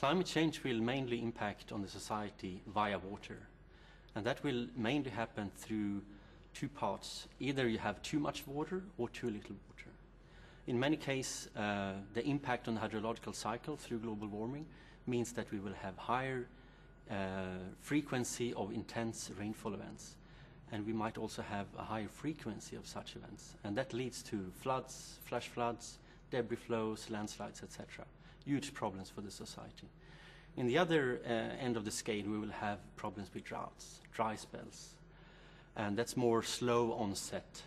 Climate change will mainly impact on the society via water, and that will mainly happen through two parts. Either you have too much water or too little water. In many cases, the impact on the hydrological cycle through global warming means that we will have higher frequency of intense rainfall events, and we might also have a higher frequency of such events, and that leads to floods, flash floods, debris flows, landslides, etc. Huge problems for the society. In the other end of the scale, we will have problems with droughts, dry spells, and that's more slow onset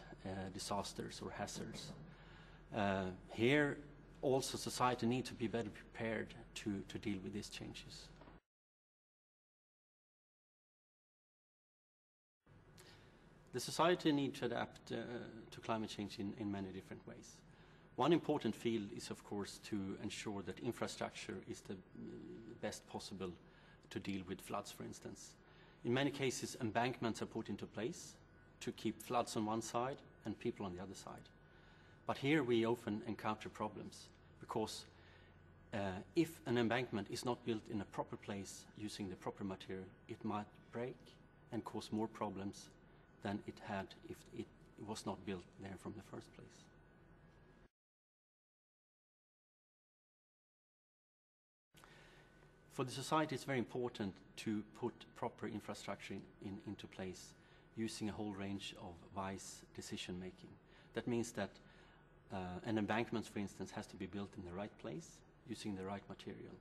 disasters or hazards. Here also society needs to be better prepared to deal with these changes. The society needs to adapt to climate change in many different ways. One important field is, of course, to ensure that infrastructure is the best possible to deal with floods, for instance. In many cases, embankments are put into place to keep floods on one side and people on the other side. But here we often encounter problems because if an embankment is not built in a proper place using the proper material, it might break and cause more problems than it had if it was not built there from the first place. For the society, it's very important to put proper infrastructure into place using a whole range of wise decision making. That means that an embankment, for instance, has to be built in the right place using the right material.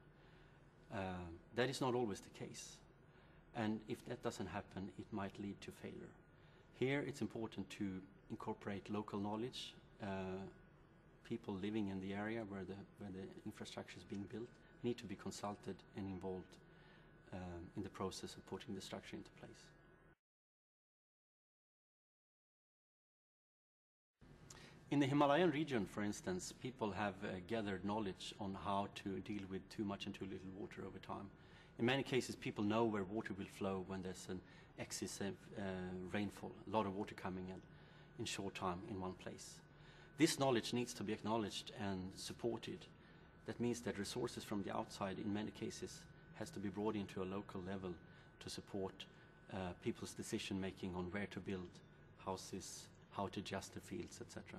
That is not always the case. And if that doesn't happen, it might lead to failure. Here, it's important to incorporate local knowledge. People living in the area where the infrastructure is being built need to be consulted and involved in the process of putting the structure into place. In the Himalayan region, for instance, people have gathered knowledge on how to deal with too much and too little water over time. In many cases, people know where water will flow when there's an excessive rainfall, a lot of water coming in short time in one place. This knowledge needs to be acknowledged and supported. That means that resources from the outside, in many cases, has to be brought into a local level to support people's decision making on where to build houses, how to adjust the fields, etc.